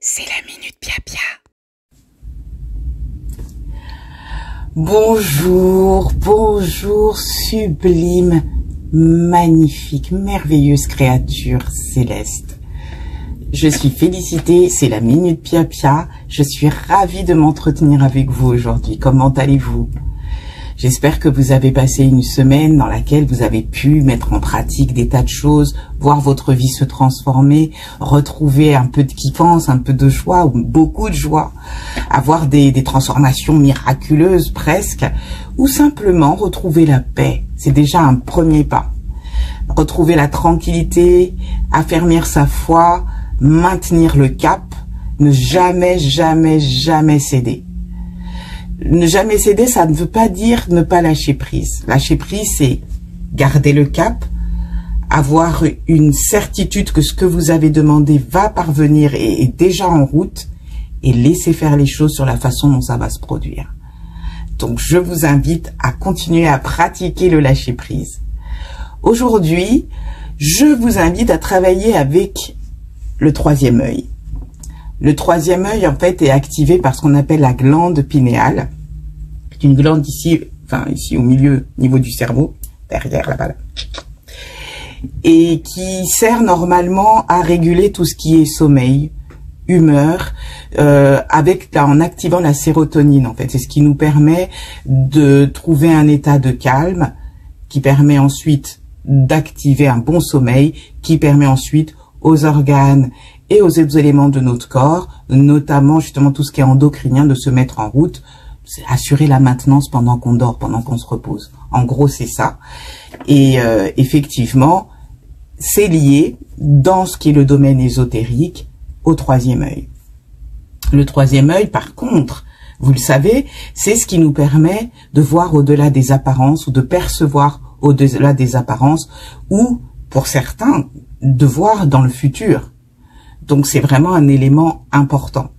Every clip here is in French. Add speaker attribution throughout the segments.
Speaker 1: C'est la Minute Pia-Pia.
Speaker 2: Bonjour, bonjour, sublime, magnifique, merveilleuse créature céleste. Je suis Félicité, c'est la Minute Pia-Pia. Je suis ravie de m'entretenir avec vous aujourd'hui. Comment allez-vous? J'espère que vous avez passé une semaine dans laquelle vous avez pu mettre en pratique des tas de choses, voir votre vie se transformer, retrouver un peu de kiffance, un peu de joie, ou beaucoup de joie, avoir des transformations miraculeuses presque, ou simplement retrouver la paix. C'est déjà un premier pas. Retrouver la tranquillité, affermir sa foi, maintenir le cap, ne jamais, jamais, jamais céder. Ne jamais céder, ça ne veut pas dire ne pas lâcher prise. Lâcher prise, c'est garder le cap, avoir une certitude que ce que vous avez demandé va parvenir et est déjà en route, et laisser faire les choses sur la façon dont ça va se produire. Donc, je vous invite à continuer à pratiquer le lâcher prise. Aujourd'hui, je vous invite à travailler avec le troisième œil. Le troisième œil, en fait, est activé par ce qu'on appelle la glande pinéale. C'est une glande ici, enfin, ici au milieu, au niveau du cerveau, derrière là-bas, là. Et qui sert normalement à réguler tout ce qui est sommeil, humeur, en activant la sérotonine, en fait. C'est ce qui nous permet de trouver un état de calme, qui permet ensuite d'activer un bon sommeil, qui permet ensuite aux organes et aux éléments de notre corps, notamment justement tout ce qui est endocrinien, de se mettre en route, c'est assurer la maintenance pendant qu'on dort, pendant qu'on se repose. En gros, c'est ça. Et effectivement, c'est lié dans ce qui est le domaine ésotérique au troisième œil. Le troisième œil, par contre, vous le savez, c'est ce qui nous permet de voir au-delà des apparences ou de percevoir au-delà des apparences ou, pour certains, de voir dans le futur. Donc c'est vraiment un élément important.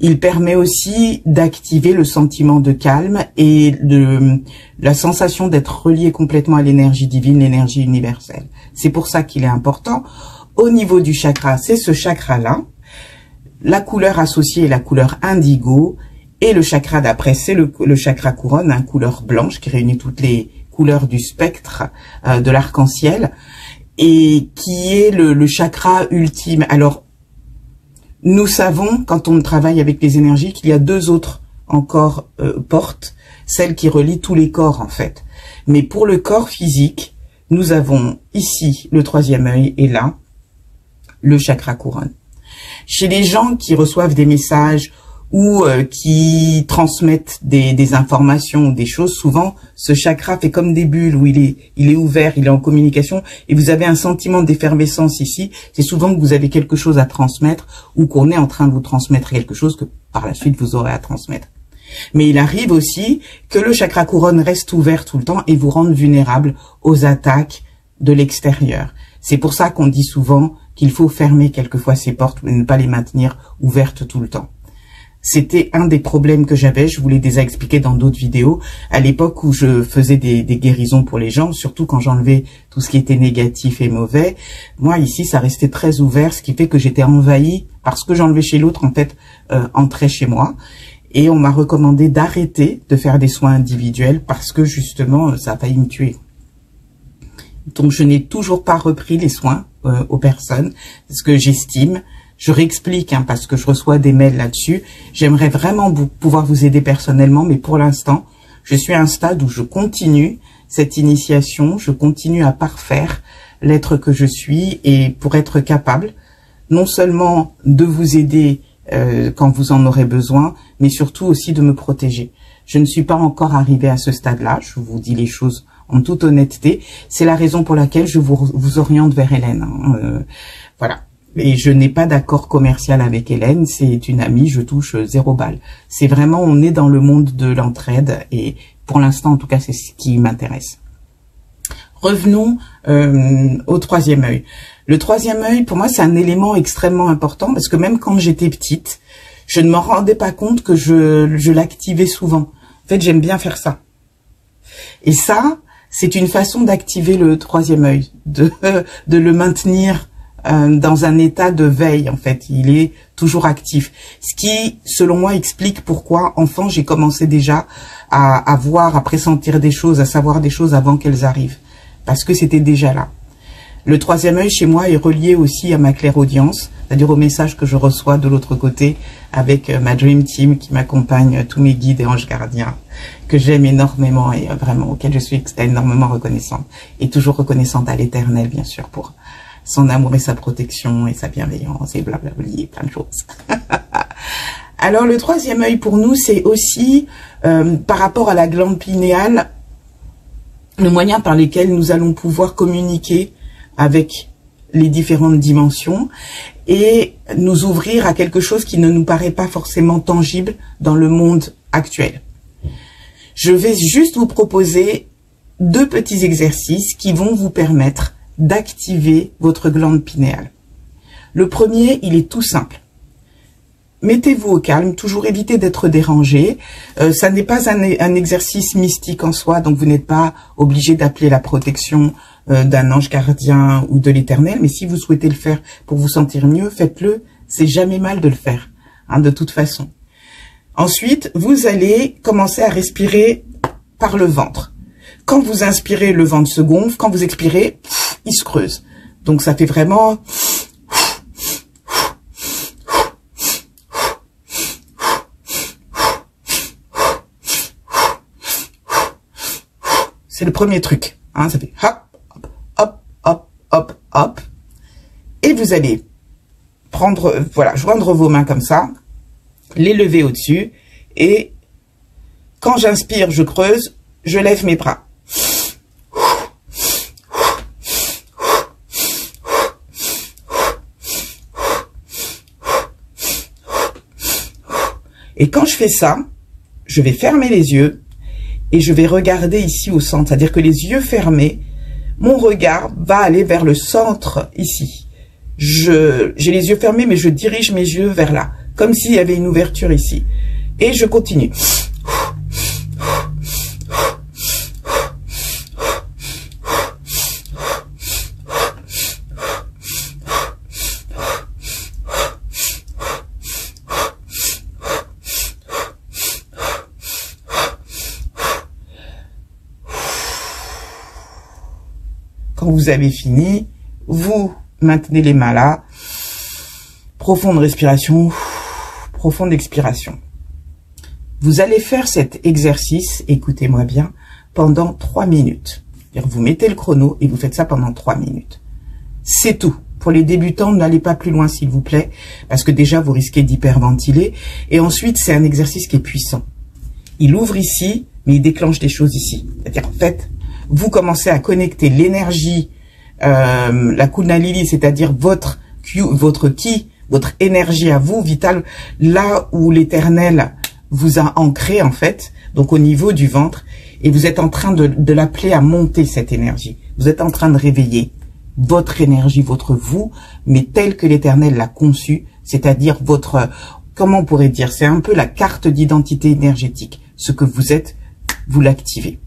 Speaker 2: Il permet aussi d'activer le sentiment de calme et la sensation d'être relié complètement à l'énergie divine, l'énergie universelle. C'est pour ça qu'il est important. Au niveau du chakra, c'est ce chakra-là. La couleur associée est la couleur indigo. Et le chakra d'après, c'est le chakra couronne, hein, couleur blanche, qui réunit toutes les couleurs du spectre de l'arc-en-ciel. Et qui est le chakra ultime. Alors, nous savons, quand on travaille avec les énergies, qu'il y a deux autres encore portes, celles qui relient tous les corps en fait. Mais pour le corps physique, nous avons ici le troisième œil et là, le chakra couronne. Chez les gens qui reçoivent des messages ou qui transmettent des informations ou des choses, souvent ce chakra fait comme des bulles où il est ouvert, il est en communication et vous avez un sentiment d'effervescence ici. C'est souvent que vous avez quelque chose à transmettre ou qu'on est en train de vous transmettre quelque chose que par la suite vous aurez à transmettre. Mais il arrive aussi que le chakra couronne reste ouvert tout le temps et vous rende vulnérable aux attaques de l'extérieur. C'est pour ça qu'on dit souvent qu'il faut fermer quelquefois ces portes et ne pas les maintenir ouvertes tout le temps. C'était un des problèmes que j'avais, je vous l'ai déjà expliqué dans d'autres vidéos, à l'époque où je faisais des guérisons pour les gens, surtout quand j'enlevais tout ce qui était négatif et mauvais. Moi, ici, ça restait très ouvert, ce qui fait que j'étais envahie parce que j'enlevais chez l'autre, en fait, entrait chez moi. Et on m'a recommandé d'arrêter de faire des soins individuels parce que, justement, ça a failli me tuer. Donc, je n'ai toujours pas repris les soins aux personnes, parce que j'estime... Je réexplique hein, parce que je reçois des mails là-dessus. J'aimerais vraiment pouvoir vous aider personnellement, mais pour l'instant, je suis à un stade où je continue cette initiation, je continue à parfaire l'être que je suis et pour être capable non seulement de vous aider quand vous en aurez besoin, mais surtout aussi de me protéger. Je ne suis pas encore arrivée à ce stade-là, je vous dis les choses en toute honnêteté. C'est la raison pour laquelle je vous oriente vers Hélène. Hein. Voilà. Et je n'ai pas d'accord commercial avec Hélène, c'est une amie, je touche 0 balles. C'est vraiment, on est dans le monde de l'entraide et pour l'instant, en tout cas, c'est ce qui m'intéresse. Revenons au troisième œil. Le troisième œil, pour moi, c'est un élément extrêmement important parce que même quand j'étais petite, je ne m'en rendais pas compte que je l'activais souvent. En fait, j'aime bien faire ça. Et ça, c'est une façon d'activer le troisième œil, de le maintenir dans un état de veille, en fait. Il est toujours actif. Ce qui, selon moi, explique pourquoi, enfant, j'ai commencé déjà à voir, à pressentir des choses, à savoir des choses avant qu'elles arrivent. Parce que c'était déjà là. Le troisième œil, chez moi, est relié aussi à ma clairaudience, c'est-à-dire au message que je reçois de l'autre côté avec ma Dream Team qui m'accompagne, tous mes guides et anges gardiens, que j'aime énormément et vraiment auquel je suis énormément reconnaissante. Et toujours reconnaissante à l'Éternel, bien sûr, pour son amour et sa protection et sa bienveillance et blablabla et plein de choses. Alors le troisième œil pour nous, c'est aussi par rapport à la glande pinéale, le moyen par lequel nous allons pouvoir communiquer avec les différentes dimensions et nous ouvrir à quelque chose qui ne nous paraît pas forcément tangible dans le monde actuel. Je vais juste vous proposer 2 petits exercices qui vont vous permettre d'activer votre glande pinéale. Le premier, il est tout simple. Mettez-vous au calme, toujours évitez d'être dérangé. Ça n'est pas un exercice mystique en soi, donc vous n'êtes pas obligé d'appeler la protection d'un ange gardien ou de l'Éternel, mais si vous souhaitez le faire pour vous sentir mieux, faites-le. C'est jamais mal de le faire, hein, de toute façon. Ensuite, vous allez commencer à respirer par le ventre. Quand vous inspirez, le ventre se gonfle. Quand vous expirez, il se creuse. Donc ça fait vraiment... C'est le premier truc. Hein, ça fait hop, hop, hop, hop, hop. Et vous allez prendre, voilà, joindre vos mains comme ça, les lever au-dessus. Et quand j'inspire, je creuse, je lève mes bras. Et quand je fais ça, je vais fermer les yeux et je vais regarder ici au centre. C'est-à-dire que les yeux fermés, mon regard va aller vers le centre ici. J'ai les yeux fermés, mais je dirige mes yeux vers là, comme s'il y avait une ouverture ici. Et je continue. Quand vous avez fini, vous maintenez les mains là. Profonde respiration, profonde expiration. Vous allez faire cet exercice, écoutez-moi bien, pendant 3 minutes. Vous mettez le chrono et vous faites ça pendant 3 minutes. C'est tout. Pour les débutants, n'allez pas plus loin s'il vous plaît, parce que déjà vous risquez d'hyperventiler. Et ensuite, c'est un exercice qui est puissant. Il ouvre ici, mais il déclenche des choses ici. C'est-à-dire, en fait, vous commencez à connecter l'énergie, la Kundalini, c'est-à-dire votre ki, votre énergie à vous, vitale, là où l'Éternel vous a ancré, en fait, donc au niveau du ventre, et vous êtes en train de l'appeler à monter, cette énergie. Vous êtes en train de réveiller votre énergie, votre vous, mais tel que l'Éternel l'a conçu, c'est-à-dire votre, comment on pourrait dire, c'est un peu la carte d'identité énergétique. Ce que vous êtes, vous l'activez.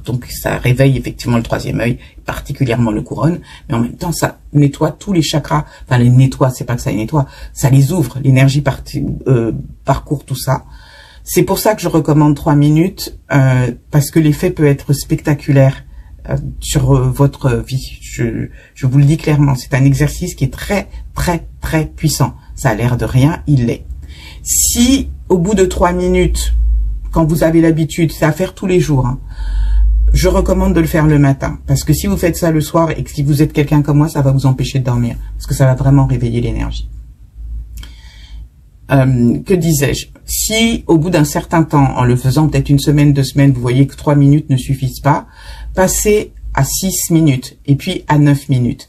Speaker 2: Donc ça réveille effectivement le troisième œil, particulièrement le couronne, mais en même temps ça nettoie tous les chakras. Enfin les nettoie, c'est pas que ça les nettoie, ça les ouvre, l'énergie parcourt tout ça. C'est pour ça que je recommande 3 minutes, parce que l'effet peut être spectaculaire sur votre vie. Je vous le dis clairement, c'est un exercice qui est très très très puissant. Ça a l'air de rien, il l'est. Si au bout de 3 minutes, quand vous avez l'habitude, c'est à faire tous les jours, hein, je recommande de le faire le matin, parce que si vous faites ça le soir et que si vous êtes quelqu'un comme moi, ça va vous empêcher de dormir, parce que ça va vraiment réveiller l'énergie. Que disais-je? Si au bout d'un certain temps, en le faisant peut-être 1 semaine, 2 semaines, vous voyez que 3 minutes ne suffisent pas, passez à 6 minutes et puis à 9 minutes.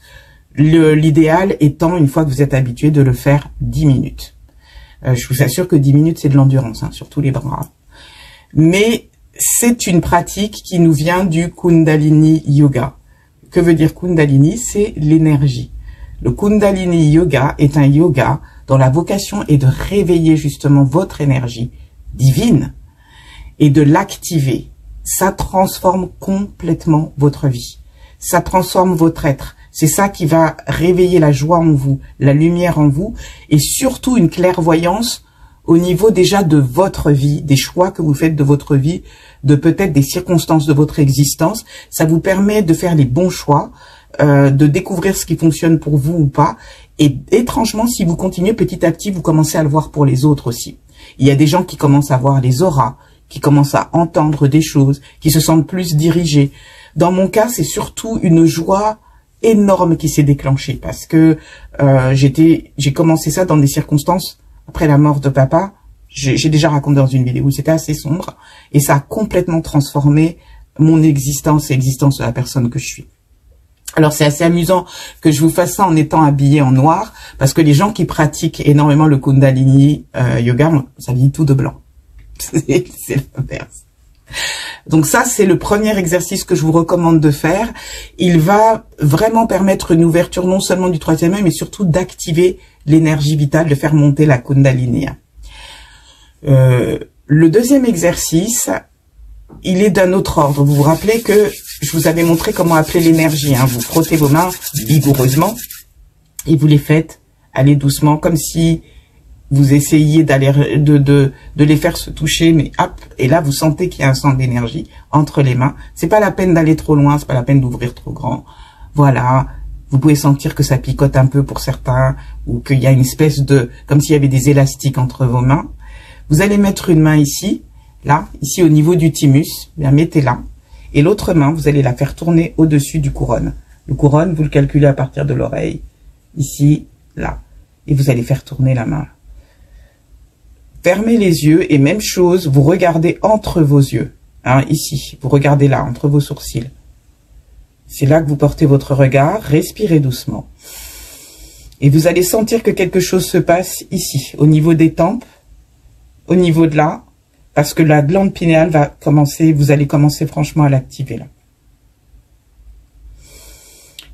Speaker 2: L'idéal étant, une fois que vous êtes habitué, de le faire 10 minutes. Je vous assure que 10 minutes, c'est de l'endurance, hein, surtout les bras. Mais c'est une pratique qui nous vient du Kundalini Yoga. Que veut dire Kundalini? C'est l'énergie. Le Kundalini Yoga est un yoga dont la vocation est de réveiller justement votre énergie divine et de l'activer. Ça transforme complètement votre vie. Ça transforme votre être. C'est ça qui va réveiller la joie en vous, la lumière en vous, et surtout une clairvoyance au niveau déjà de votre vie, des choix que vous faites de votre vie, de peut-être des circonstances de votre existence. Ça vous permet de faire les bons choix, de découvrir ce qui fonctionne pour vous ou pas. Et étrangement, si vous continuez petit à petit, vous commencez à le voir pour les autres aussi. Il y a des gens qui commencent à voir les auras, qui commencent à entendre des choses, qui se sentent plus dirigés. Dans mon cas, c'est surtout une joie énorme qui s'est déclenchée parce que j'ai commencé ça dans des circonstances après la mort de papa. J'ai déjà raconté dans une vidéo, c'était assez sombre et ça a complètement transformé mon existence et l'existence de la personne que je suis. Alors c'est assez amusant que je vous fasse ça en étant habillée en noir parce que les gens qui pratiquent énormément le Kundalini yoga s'habillent tout de blanc. C'est l'inverse. Donc ça, c'est le premier exercice que je vous recommande de faire. Il va vraiment permettre une ouverture non seulement du troisième œil, mais surtout d'activer l'énergie vitale, de faire monter la Kundalini. Le deuxième exercice, il est d'un autre ordre. Vous vous rappelez que je vous avais montré comment appeler l'énergie. Vous frottez vos mains vigoureusement et vous les faites aller doucement, comme si vous essayez d'aller de les faire se toucher, mais hop, et là vous sentez qu'il y a un centre d'énergie entre les mains. C'est pas la peine d'aller trop loin, c'est pas la peine d'ouvrir trop grand. Voilà, vous pouvez sentir que ça picote un peu pour certains, ou qu'il y a une espèce de, comme s'il y avait des élastiques entre vos mains. Vous allez mettre une main ici, là, ici au niveau du thymus, bien mettez-la, et l'autre main, vous allez la faire tourner au-dessus du couronne. Le couronne, vous le calculez à partir de l'oreille, ici, là, et vous allez faire tourner la main. Fermez les yeux et même chose, vous regardez entre vos yeux, ici, vous regardez là, entre vos sourcils. C'est là que vous portez votre regard, respirez doucement. Et vous allez sentir que quelque chose se passe ici, au niveau des tempes, au niveau de là, parce que la glande pinéale va commencer, vous allez commencer franchement à l'activer là.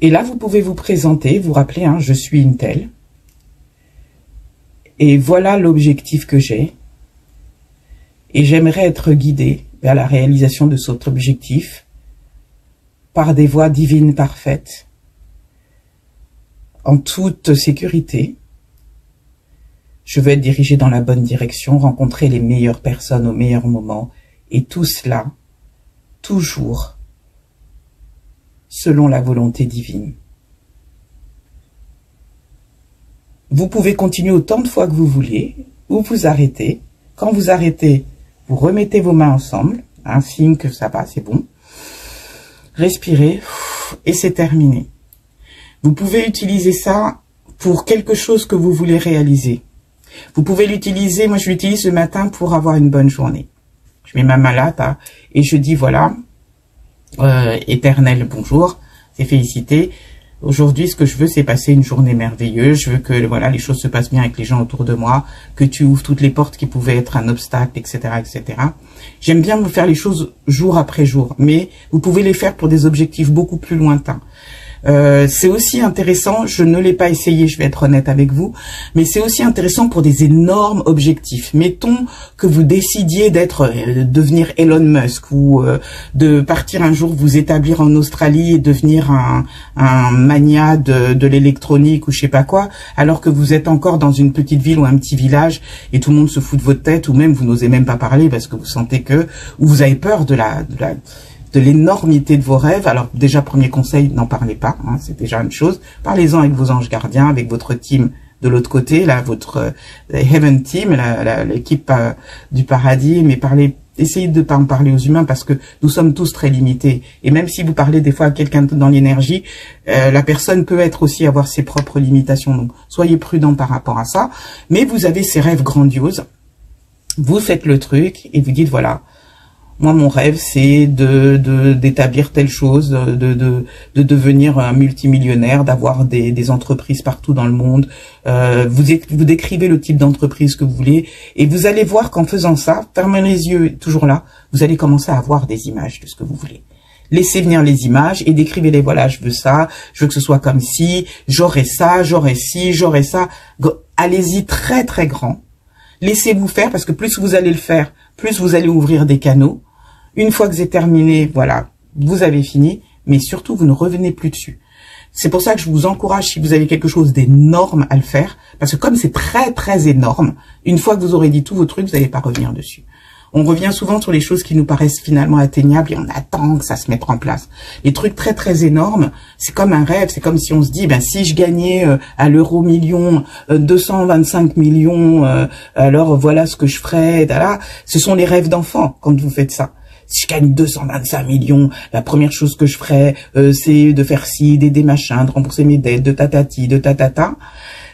Speaker 2: Et là, vous pouvez vous présenter, vous rappeler, je suis une telle. Et voilà l'objectif que j'ai. Et j'aimerais être guidée vers la réalisation de cet objectif par des voies divines parfaites, en toute sécurité. Je veux être dirigée dans la bonne direction, rencontrer les meilleures personnes au meilleur moment, et tout cela, toujours, selon la volonté divine. Vous pouvez continuer autant de fois que vous voulez, ou vous arrêtez. Quand vous arrêtez, vous remettez vos mains ensemble, un signe que ça va, c'est bon. Respirez, et c'est terminé. Vous pouvez utiliser ça pour quelque chose que vous voulez réaliser. Vous pouvez l'utiliser, moi je l'utilise le matin pour avoir une bonne journée. Je mets ma main là, et je dis voilà, éternel bonjour, c'est félicité. Aujourd'hui, ce que je veux, c'est passer une journée merveilleuse. Je veux que voilà, les choses se passent bien avec les gens autour de moi, que tu ouvres toutes les portes qui pouvaient être un obstacle, etc., etc. J'aime bien vous faire les choses jour après jour, mais vous pouvez les faire pour des objectifs beaucoup plus lointains. C'est aussi intéressant, je ne l'ai pas essayé, je vais être honnête avec vous, mais c'est aussi intéressant pour des énormes objectifs. Mettons que vous décidiez devenir Elon Musk ou de partir un jour vous établir en Australie et devenir un magnat de l'électronique ou je sais pas quoi, alors que vous êtes encore dans une petite ville ou un petit village et tout le monde se fout de votre tête ou même vous n'osez même pas parler parce que vous sentez que, ou vous avez peur de l'énormité de vos rêves. Alors déjà, premier conseil, n'en parlez pas, c'est déjà une chose. Parlez-en avec vos anges gardiens, avec votre team de l'autre côté, là, votre Heaven Team, l'équipe du paradis, mais essayez de ne pas en parler aux humains parce que nous sommes tous très limités. Et même si vous parlez des fois à quelqu'un dans l'énergie, la personne peut avoir ses propres limitations. Donc, soyez prudents par rapport à ça. Mais vous avez ces rêves grandioses. Vous faites le truc et vous dites, voilà, moi, mon rêve, c'est d'établir telle chose, de devenir un multimillionnaire, d'avoir des entreprises partout dans le monde. Vous décrivez le type d'entreprise que vous voulez et vous allez voir qu'en faisant ça, fermez les yeux, toujours là, vous allez commencer à avoir des images de ce que vous voulez. Laissez venir les images et décrivez-les. Voilà, je veux ça, je veux que ce soit comme ci, j'aurai ça, j'aurai ci, j'aurai ça. Allez-y très très grand. Laissez-vous faire parce que plus vous allez le faire, plus vous allez ouvrir des canaux. Une fois que c'est terminé, voilà, vous avez fini, mais surtout, vous ne revenez plus dessus. C'est pour ça que je vous encourage, si vous avez quelque chose d'énorme à le faire, parce que comme c'est très très énorme, une fois que vous aurez dit tous vos trucs, vous n'allez pas revenir dessus. On revient souvent sur les choses qui nous paraissent finalement atteignables et on attend que ça se mette en place. Les trucs très très énormes, c'est comme un rêve, c'est comme si on se dit, ben si je gagnais à l'euro million 225 millions, alors voilà ce que je ferais. Là, ce sont les rêves d'enfants quand vous faites ça. Si je gagne 225 millions, la première chose que je ferais, c'est de faire ci, d'aider machin, de rembourser mes dettes, de tatati, de tatata.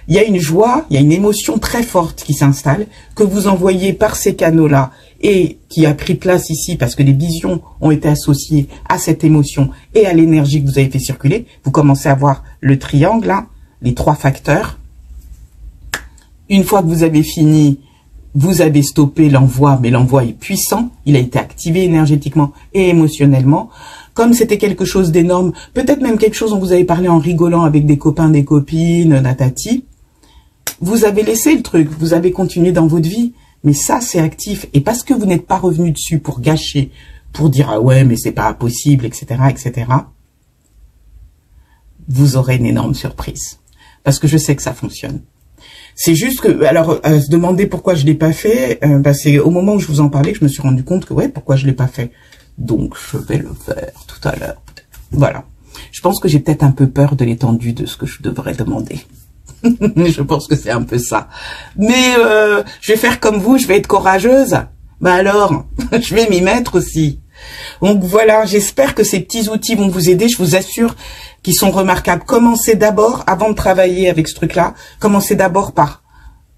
Speaker 2: Il y a une joie, il y a une émotion très forte qui s'installe, que vous envoyez par ces canaux-là et qui a pris place ici parce que les visions ont été associées à cette émotion et à l'énergie que vous avez fait circuler. Vous commencez à voir le triangle, là, les 3 facteurs. Une fois que vous avez fini, vous avez stoppé l'envoi, mais l'envoi est puissant. Il a été activé énergétiquement et émotionnellement. Comme c'était quelque chose d'énorme, peut-être même quelque chose dont vous avez parlé en rigolant avec des copains, des copines, natati. Vous avez laissé le truc, vous avez continué dans votre vie, mais ça c'est actif. Et parce que vous n'êtes pas revenu dessus pour gâcher, pour dire ah ouais mais c'est pas possible, etc., etc., vous aurez une énorme surprise. Parce que je sais que ça fonctionne. C'est juste que, alors, se demander pourquoi je l'ai pas fait, c'est au moment où je vous en parlais que je me suis rendu compte que ouais, pourquoi je l'ai pas fait. Donc je vais le faire tout à l'heure. Voilà. Je pense que j'ai peut-être un peu peur de l'étendue de ce que je devrais demander. Je pense que c'est un peu ça. Mais je vais faire comme vous, je vais être courageuse. Bah alors, je vais m'y mettre aussi. Donc voilà, j'espère que ces petits outils vont vous aider. Je vous assure qu'ils sont remarquables. Commencez d'abord, avant de travailler avec ce truc-là, commencez d'abord par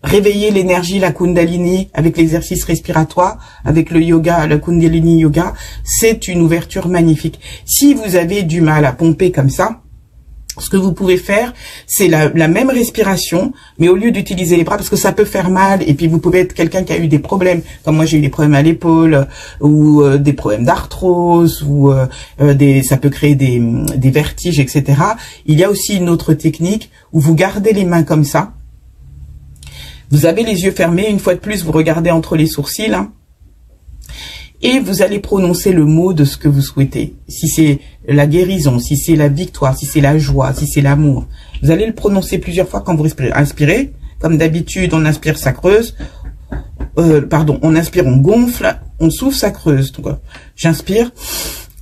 Speaker 2: réveiller l'énergie, la Kundalini, avec l'exercice respiratoire, avec le yoga, la Kundalini yoga. C'est une ouverture magnifique. Si vous avez du mal à pomper comme ça, ce que vous pouvez faire, c'est la même respiration, mais au lieu d'utiliser les bras, parce que ça peut faire mal, et puis vous pouvez être quelqu'un qui a eu des problèmes, comme moi j'ai eu des problèmes à l'épaule, ou des problèmes d'arthrose, ou ça peut créer des vertiges, etc. Il y a aussi une autre technique où vous gardez les mains comme ça. Vous avez les yeux fermés, une fois de plus, vous regardez entre les sourcils, hein, et vous allez prononcer le mot de ce que vous souhaitez. Si c'est la guérison, si c'est la victoire, si c'est la joie, si c'est l'amour. Vous allez le prononcer plusieurs fois quand vous respirez. Inspirez, comme d'habitude, on inspire, ça creuse. On inspire, on gonfle, on souffle, ça creuse. Donc, j'inspire,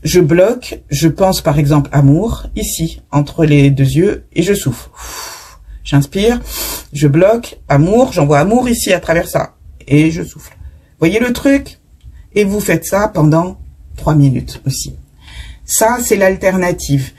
Speaker 2: je bloque, je pense par exemple amour, ici, entre les 2 yeux, et je souffle. J'inspire, je bloque, amour, j'envoie amour ici à travers ça, et je souffle. Voyez le truc? Et vous faites ça pendant 3 minutes aussi. Ça, c'est l'alternative.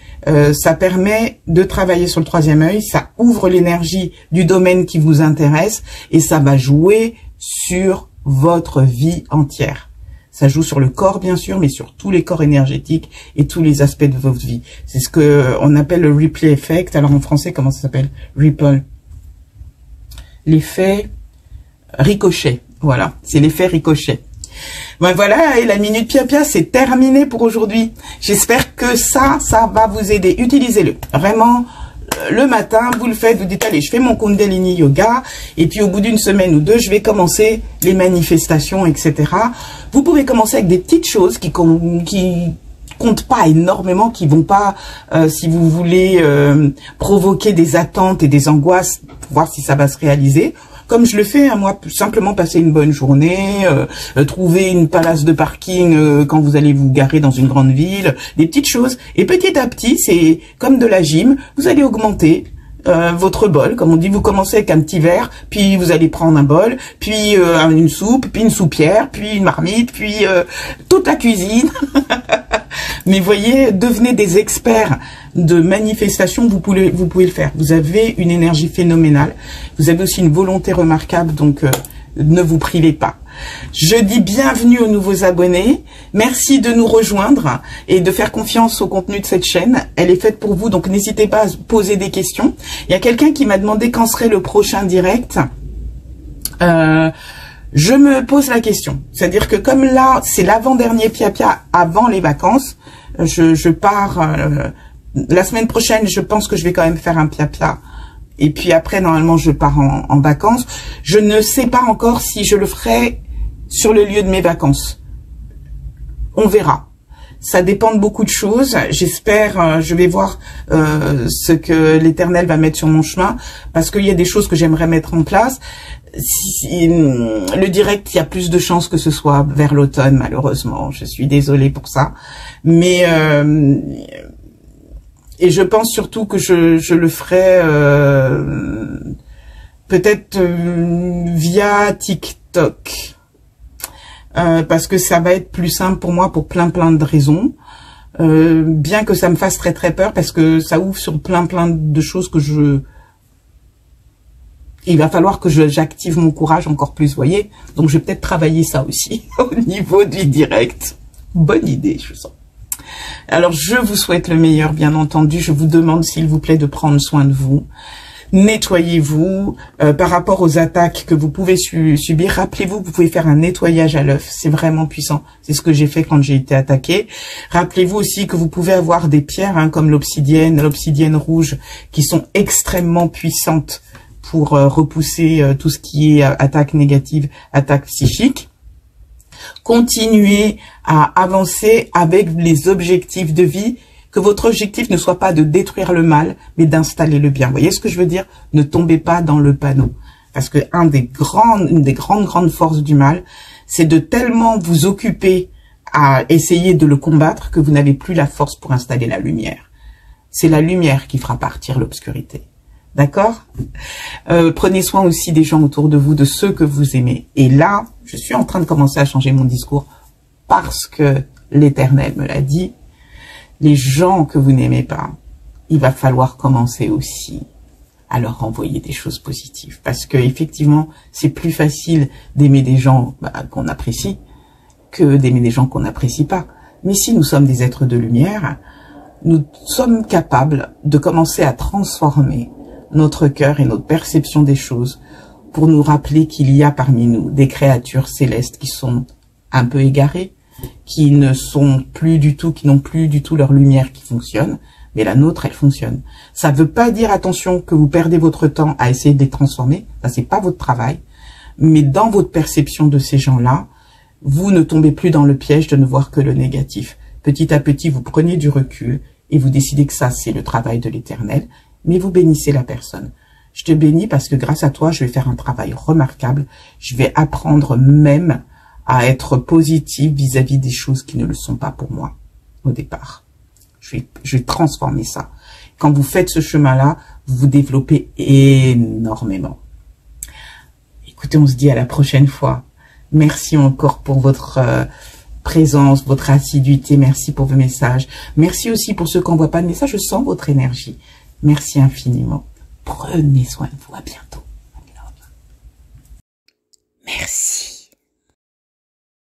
Speaker 2: Ça permet de travailler sur le 3e œil, ça ouvre l'énergie du domaine qui vous intéresse et ça va jouer sur votre vie entière. Ça joue sur le corps, bien sûr, mais sur tous les corps énergétiques et tous les aspects de votre vie. C'est ce que on appelle le replay effect. Alors en français, comment ça s'appelle? Ripple. L'effet ricochet. Voilà, c'est l'effet ricochet. Ben voilà, et la Minute Pia-Pia, c'est terminé pour aujourd'hui. J'espère que ça va vous aider. Utilisez-le. Vraiment, le matin, vous le faites, vous dites, allez, je fais mon Kundalini Yoga, et puis au bout d'une semaine ou 2, je vais commencer les manifestations, etc. Vous pouvez commencer avec des petites choses qui comptent pas énormément, qui vont pas, si vous voulez, provoquer des attentes et des angoisses, pour voir si ça va se réaliser. Comme je le fais, hein, moi, simplement passer une bonne journée, trouver une place de parking quand vous allez vous garer dans une grande ville, des petites choses. Et petit à petit, c'est comme de la gym, vous allez augmenter votre bol, comme on dit, vous commencez avec un petit verre, puis vous allez prendre un bol, puis une soupe, puis une soupière, puis une marmite, puis toute la cuisine. Mais voyez, devenez des experts de manifestation, vous pouvez le faire. Vous avez une énergie phénoménale, vous avez aussi une volonté remarquable, donc ne vous privez pas. Je dis bienvenue aux nouveaux abonnés, merci de nous rejoindre et de faire confiance au contenu de cette chaîne. Elle est faite pour vous, donc n'hésitez pas à poser des questions. Il y a quelqu'un qui m'a demandé quand serait le prochain direct. Je me pose la question, c'est-à-dire que comme là, c'est l'avant-dernier Pia-Pia avant les vacances, je pars la semaine prochaine, je pense que je vais quand même faire un Pia-Pia. Et puis après, normalement, je pars en vacances. Je ne sais pas encore si je le ferai sur le lieu de mes vacances. On verra. Ça dépend de beaucoup de choses. J'espère, je vais voir ce que l'Éternel va mettre sur mon chemin, parce qu'il y a des choses que j'aimerais mettre en place. Le direct, il y a plus de chances que ce soit vers l'automne, malheureusement. Je suis désolée pour ça. Mais et je pense surtout que je le ferai peut-être via TikTok. Parce que ça va être plus simple pour moi pour plein de raisons. Bien que ça me fasse très peur, parce que ça ouvre sur plein de choses que il va falloir que j'active mon courage encore plus, voyez. Donc je vais peut-être travailler ça aussi au niveau du direct. Bonne idée, je sens. Alors je vous souhaite le meilleur, bien entendu. Je vous demande s'il vous plaît de prendre soin de vous. Nettoyez-vous par rapport aux attaques que vous pouvez subir. Rappelez-vous, vous pouvez faire un nettoyage à l'œuf. C'est vraiment puissant. C'est ce que j'ai fait quand j'ai été attaquée. Rappelez-vous aussi que vous pouvez avoir des pierres comme l'obsidienne rouge, qui sont extrêmement puissantes pour repousser tout ce qui est attaque négative, attaque psychique. Continuez à avancer avec les objectifs de vie. Que votre objectif ne soit pas de détruire le mal, mais d'installer le bien. Vous voyez ce que je veux dire? Ne tombez pas dans le panneau. Parce que une des grandes forces du mal, c'est de tellement vous occuper à essayer de le combattre que vous n'avez plus la force pour installer la lumière. C'est la lumière qui fera partir l'obscurité. D'accord? Prenez soin aussi des gens autour de vous, de ceux que vous aimez. Et là, je suis en train de commencer à changer mon discours parce que l'Éternel me l'a dit. Les gens que vous n'aimez pas, il va falloir commencer aussi à leur envoyer des choses positives. Parce que effectivement, c'est plus facile d'aimer des gens qu'on apprécie que d'aimer des gens qu'on n'apprécie pas. Mais si nous sommes des êtres de lumière, nous sommes capables de commencer à transformer notre cœur et notre perception des choses pour nous rappeler qu'il y a parmi nous des créatures célestes qui sont un peu égarées, qui ne sont plus du tout, qui n'ont plus du tout leur lumière qui fonctionne, mais la nôtre, elle fonctionne. Ça ne veut pas dire, attention, que vous perdez votre temps à essayer de les transformer, ça c'est pas votre travail, mais dans votre perception de ces gens-là, vous ne tombez plus dans le piège de ne voir que le négatif. Petit à petit, vous prenez du recul et vous décidez que ça, c'est le travail de l'Éternel, mais vous bénissez la personne. Je te bénis parce que grâce à toi, je vais faire un travail remarquable, je vais apprendre même à être positive vis-à-vis des choses qui ne le sont pas pour moi au départ. Je vais transformer ça. Quand vous faites ce chemin-là, vous vous développez énormément. Écoutez, on se dit à la prochaine fois. Merci encore pour votre présence, votre assiduité. Merci pour vos messages. Merci aussi pour ceux qui n'envoient pas de messages. Je sens votre énergie. Merci infiniment. Prenez soin de vous. À bientôt.